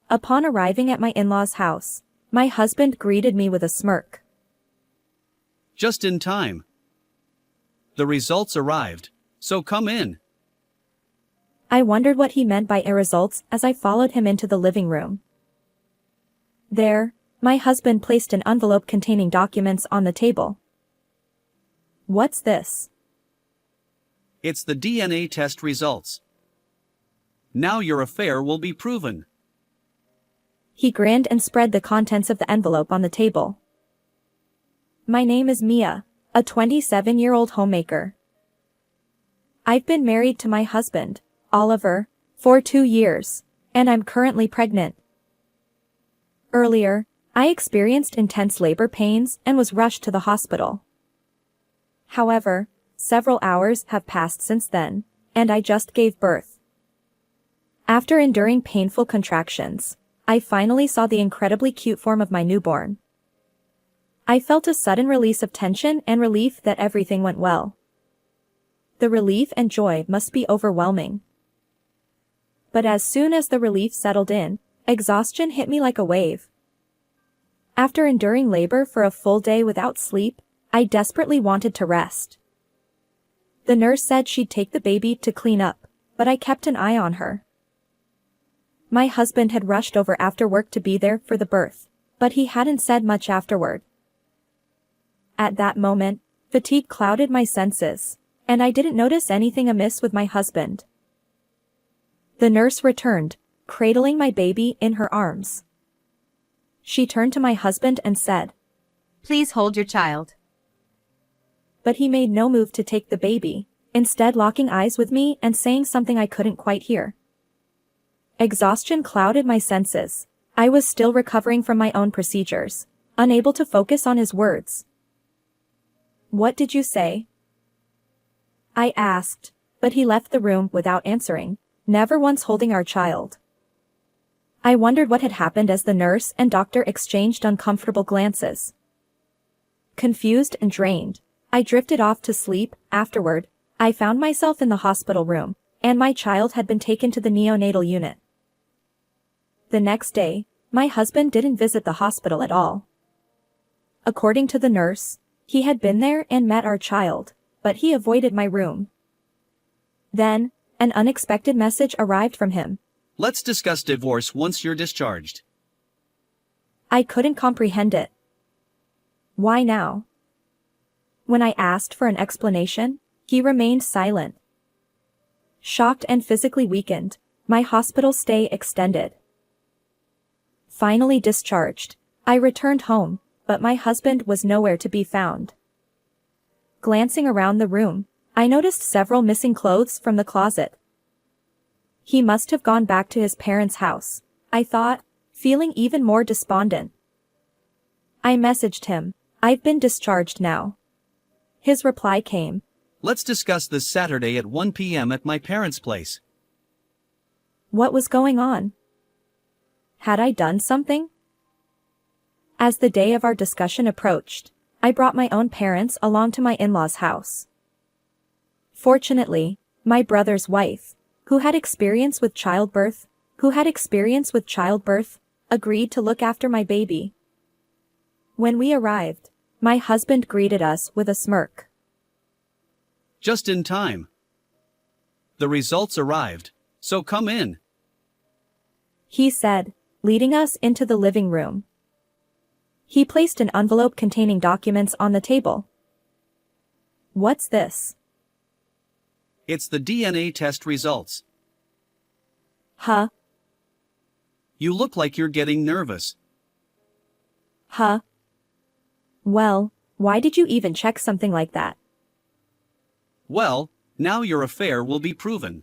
Upon arriving at my in-laws' house, my husband greeted me with a smirk. Just in time. The results arrived, so come in. I wondered what he meant by results as I followed him into the living room. There, my husband placed an envelope containing documents on the table. What's this? It's the DNA test results. Now your affair will be proven. He grinned and spread the contents of the envelope on the table. My name is Mia, a 27-year-old homemaker. I've been married to my husband, Oliver, for 2 years, and I'm currently pregnant. Earlier, I experienced intense labor pains and was rushed to the hospital. However, several hours have passed since then, and I just gave birth. After enduring painful contractions, I finally saw the incredibly cute form of my newborn. I felt a sudden release of tension and relief that everything went well. The relief and joy must be overwhelming. But as soon as the relief settled in, exhaustion hit me like a wave. After enduring labor for a full day without sleep, I desperately wanted to rest. The nurse said she'd take the baby to clean up, but I kept an eye on her. My husband had rushed over after work to be there for the birth, but he hadn't said much afterward. At that moment, fatigue clouded my senses, and I didn't notice anything amiss with my husband. The nurse returned, cradling my baby in her arms. She turned to my husband and said, "Please hold your child." But he made no move to take the baby, instead locking eyes with me and saying something I couldn't quite hear. Exhaustion clouded my senses. I was still recovering from my own procedures, unable to focus on his words. "What did you say?" I asked, but he left the room without answering, never once holding our child. I wondered what had happened as the nurse and doctor exchanged uncomfortable glances. Confused and drained, I drifted off to sleep. Afterward, I found myself in the hospital room, and my child had been taken to the neonatal unit. The next day, my husband didn't visit the hospital at all. According to the nurse, he had been there and met our child, but he avoided my room. Then, an unexpected message arrived from him. Let's discuss divorce once you're discharged. I couldn't comprehend it. Why now? When I asked for an explanation, he remained silent. Shocked and physically weakened, my hospital stay extended. Finally discharged, I returned home, but my husband was nowhere to be found. Glancing around the room, I noticed several missing clothes from the closet. He must have gone back to his parents' house, I thought, feeling even more despondent. I messaged him, "I've been discharged now." His reply came, Let's discuss this Saturday at 1 p.m. at my parents' place. What was going on? Had I done something? As the day of our discussion approached, I brought my own parents along to my in-laws' house. Fortunately, my brother's wife, who had experience with childbirth, agreed to look after my baby. When we arrived, my husband greeted us with a smirk. Just in time. The results arrived, so come in. He said, leading us into the living room. He placed an envelope containing documents on the table. What's this? It's the DNA test results. Huh? You look like you're getting nervous. Huh? Well, why did you even check something like that? Well, now your affair will be proven.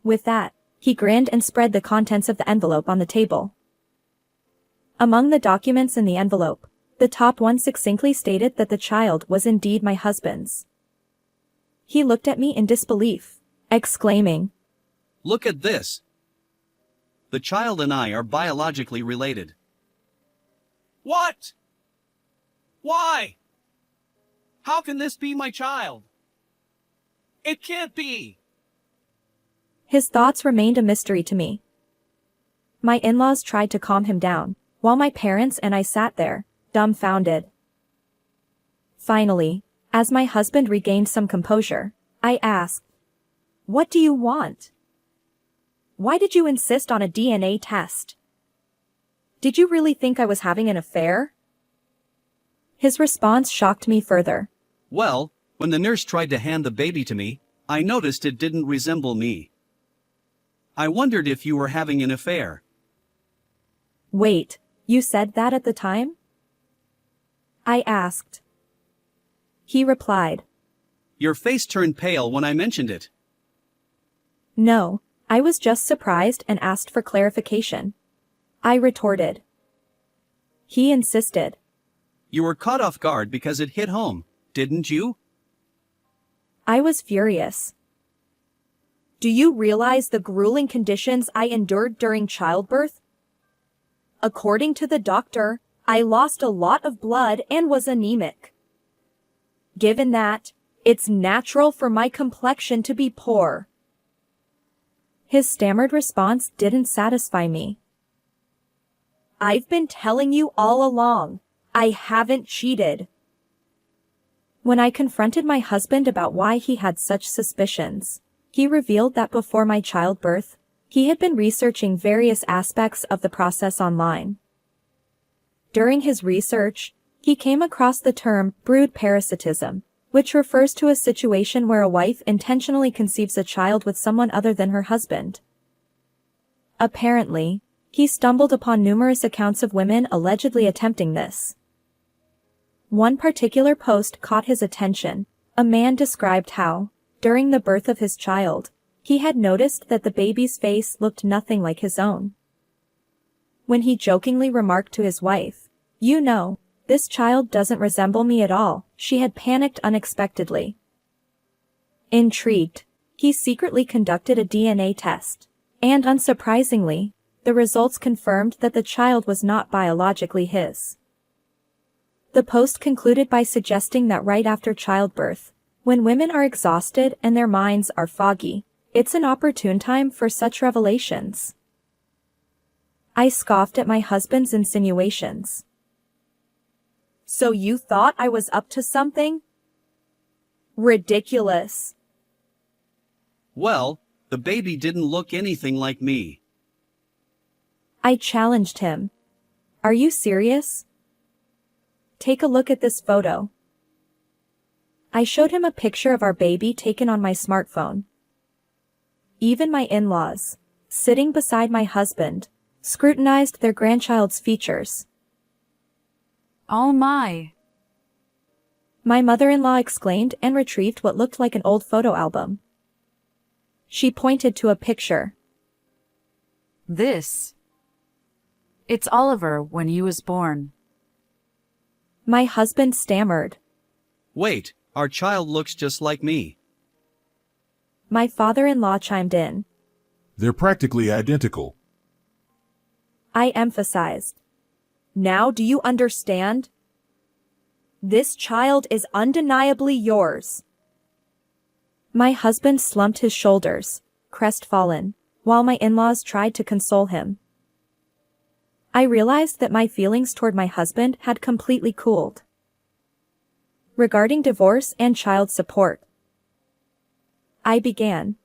With that, he grinned and spread the contents of the envelope on the table. Among the documents in the envelope, the top one succinctly stated that the child was indeed my husband's. He looked at me in disbelief, exclaiming, Look at this. The child and I are biologically related. What? Why? How can this be my child? It can't be. His thoughts remained a mystery to me. My in-laws tried to calm him down, while my parents and I sat there, dumbfounded. Finally, as my husband regained some composure, I asked, "What do you want? Why did you insist on a DNA test? Did you really think I was having an affair?" His response shocked me further. Well, when the nurse tried to hand the baby to me, I noticed it didn't resemble me. I wondered if you were having an affair. "Wait, you said that at the time?" I asked. He replied, Your face turned pale when I mentioned it. "No, I was just surprised and asked for clarification," I retorted. He insisted. You were caught off guard because it hit home, didn't you? I was furious. "Do you realize the grueling conditions I endured during childbirth? According to the doctor, I lost a lot of blood and was anemic. Given that, it's natural for my complexion to be poor." His stammered response didn't satisfy me. "I've been telling you all along, I haven't cheated." When I confronted my husband about why he had such suspicions, he revealed that before my childbirth, he had been researching various aspects of the process online. During his research, he came across the term brood parasitism, which refers to a situation where a wife intentionally conceives a child with someone other than her husband. Apparently, he stumbled upon numerous accounts of women allegedly attempting this. One particular post caught his attention. A man described how, during the birth of his child, he had noticed that the baby's face looked nothing like his own. When he jokingly remarked to his wife, "You know, this child doesn't resemble me at all," she had panicked unexpectedly. Intrigued, he secretly conducted a DNA test, and unsurprisingly, the results confirmed that the child was not biologically his. The post concluded by suggesting that right after childbirth, when women are exhausted and their minds are foggy, it's an opportune time for such revelations. I scoffed at my husband's insinuations. "So you thought I was up to something? Ridiculous." Well, the baby didn't look anything like me. I challenged him. "Are you serious? Take a look at this photo." I showed him a picture of our baby taken on my smartphone. Even my in-laws, sitting beside my husband, scrutinized their grandchild's features. Oh my. My mother-in-law exclaimed and retrieved what looked like an old photo album. She pointed to a picture. It's Oliver when he was born." My husband stammered. Wait, our child looks just like me. My father-in-law chimed in. They're practically identical. I emphasized. "Now do you understand? This child is undeniably yours." My husband slumped his shoulders, crestfallen, while my in-laws tried to console him. I realized that my feelings toward my husband had completely cooled. Regarding divorce and child support, I began.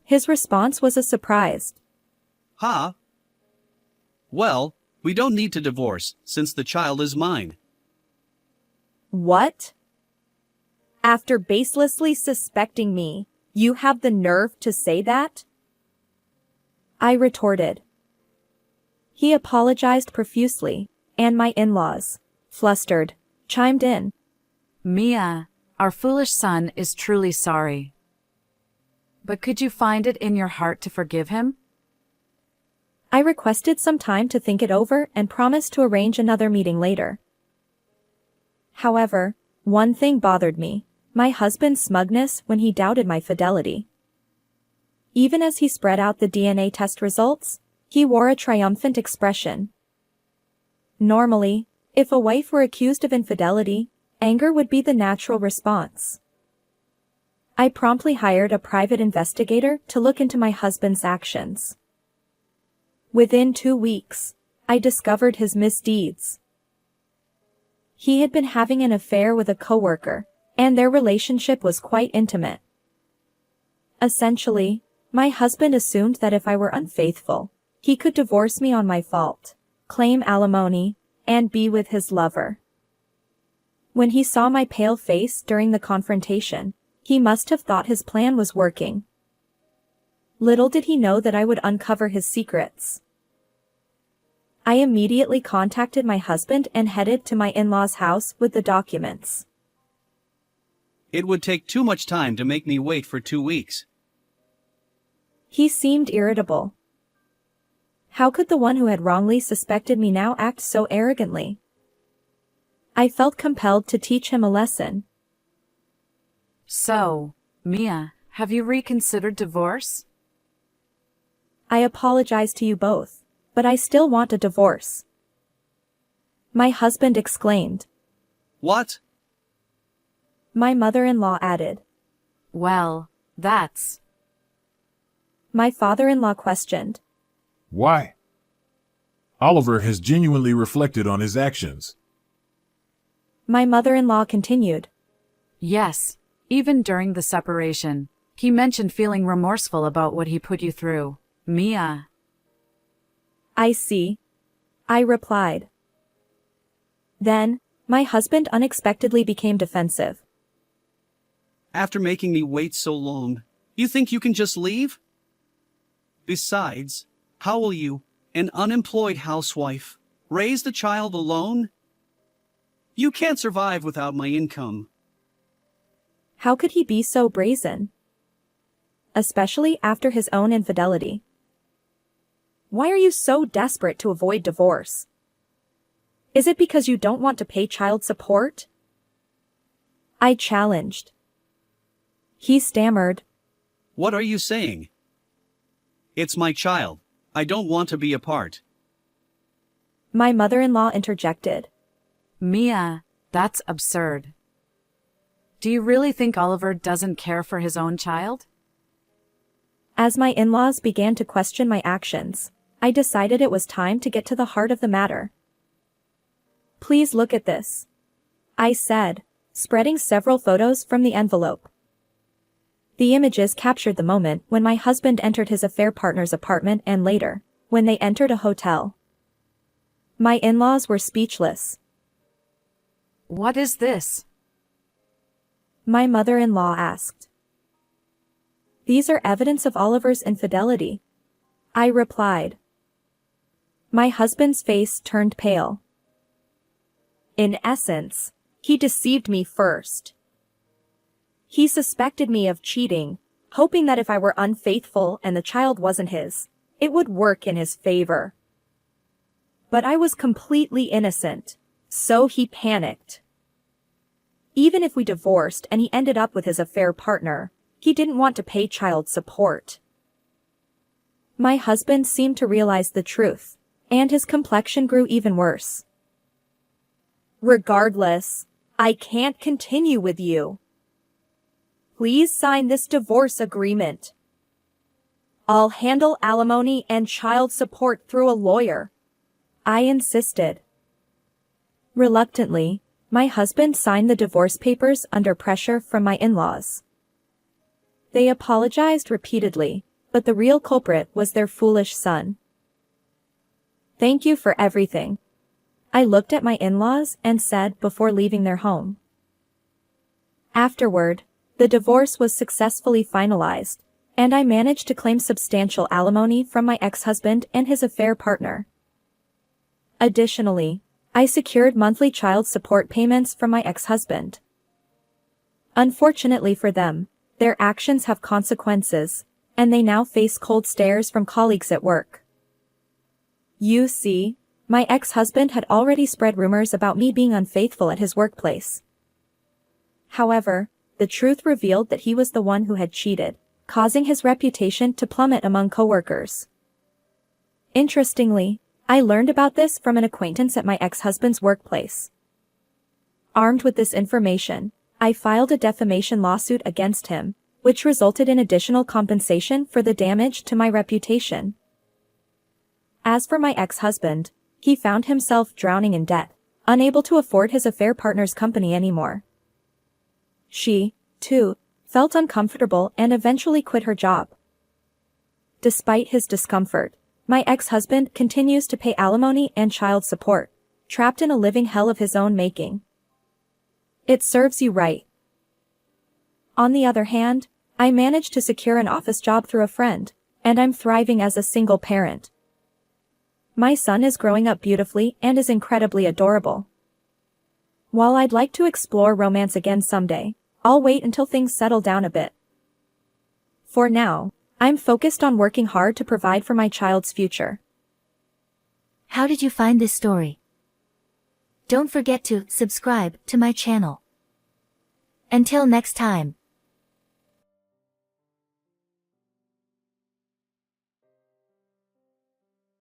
His response was a surprise. Huh? Well, we don't need to divorce, since the child is mine. "What? After baselessly suspecting me, you have the nerve to say that?" I retorted. He apologized profusely, and my in-laws, flustered, chimed in. "Mia, our foolish son is truly sorry. But could you find it in your heart to forgive him?" I requested some time to think it over and promised to arrange another meeting later. However, one thing bothered me: my husband's smugness when he doubted my fidelity. Even as he spread out the DNA test results, he wore a triumphant expression. Normally, if a wife were accused of infidelity, anger would be the natural response. I promptly hired a private investigator to look into my husband's actions. Within 2 weeks, I discovered his misdeeds. He had been having an affair with a coworker, and their relationship was quite intimate. Essentially, my husband assumed that if I were unfaithful, he could divorce me on my fault, claim alimony, and be with his lover. When he saw my pale face during the confrontation, he must have thought his plan was working. Little did he know that I would uncover his secrets. I immediately contacted my husband and headed to my in-laws' house with the documents. It would take too much time to make me wait for 2 weeks. He seemed irritable. How could the one who had wrongly suspected me now act so arrogantly? I felt compelled to teach him a lesson. So, Mia, have you reconsidered divorce? I apologize to you both, but I still want a divorce. My husband exclaimed. What? My mother-in-law added. Well, that's... My father-in-law questioned. Why? Oliver has genuinely reflected on his actions. My mother-in-law continued. Yes, even during the separation, he mentioned feeling remorseful about what he put you through, Mia. I see, I replied. Then, my husband unexpectedly became defensive. After making me wait so long, you think you can just leave? Besides, how will you, an unemployed housewife, raise the child alone? You can't survive without my income. How could he be so brazen? Especially after his own infidelity. Why are you so desperate to avoid divorce? Is it because you don't want to pay child support? I challenged. He stammered. What are you saying? It's my child. I don't want to be apart. My mother-in-law interjected. Mia, that's absurd. Do you really think Oliver doesn't care for his own child? As my in-laws began to question my actions, I decided it was time to get to the heart of the matter. Please look at this, I said, spreading several photos from the envelope. The images captured the moment when my husband entered his affair partner's apartment and later, when they entered a hotel. My in-laws were speechless. What is this? My mother-in-law asked. These are evidence of Oliver's infidelity, I replied. My husband's face turned pale. In essence, he deceived me first. He suspected me of cheating, hoping that if I were unfaithful and the child wasn't his, it would work in his favor. But I was completely innocent, so he panicked. Even if we divorced and he ended up with his affair partner, he didn't want to pay child support. My husband seemed to realize the truth, and his complexion grew even worse. Regardless, I can't continue with you. Please sign this divorce agreement. I'll handle alimony and child support through a lawyer, I insisted. Reluctantly, my husband signed the divorce papers under pressure from my in-laws. They apologized repeatedly, but the real culprit was their foolish son. Thank you for everything, I looked at my in-laws and said before leaving their home. Afterward, the divorce was successfully finalized, and I managed to claim substantial alimony from my ex-husband and his affair partner. Additionally, I secured monthly child support payments from my ex-husband. Unfortunately for them, their actions have consequences, and they now face cold stares from colleagues at work. You see, my ex-husband had already spread rumors about me being unfaithful at his workplace. However, the truth revealed that he was the one who had cheated, causing his reputation to plummet among coworkers. Interestingly, I learned about this from an acquaintance at my ex-husband's workplace. Armed with this information, I filed a defamation lawsuit against him, which resulted in additional compensation for the damage to my reputation. As for my ex-husband, he found himself drowning in debt, unable to afford his affair partner's company anymore. She, too, felt uncomfortable and eventually quit her job. Despite his discomfort, my ex-husband continues to pay alimony and child support, trapped in a living hell of his own making. It serves you right. On the other hand, I managed to secure an office job through a friend, and I'm thriving as a single parent. My son is growing up beautifully and is incredibly adorable. While I'd like to explore romance again someday, I'll wait until things settle down a bit. For now, I'm focused on working hard to provide for my child's future. How did you find this story? Don't forget to subscribe to my channel. Until next time.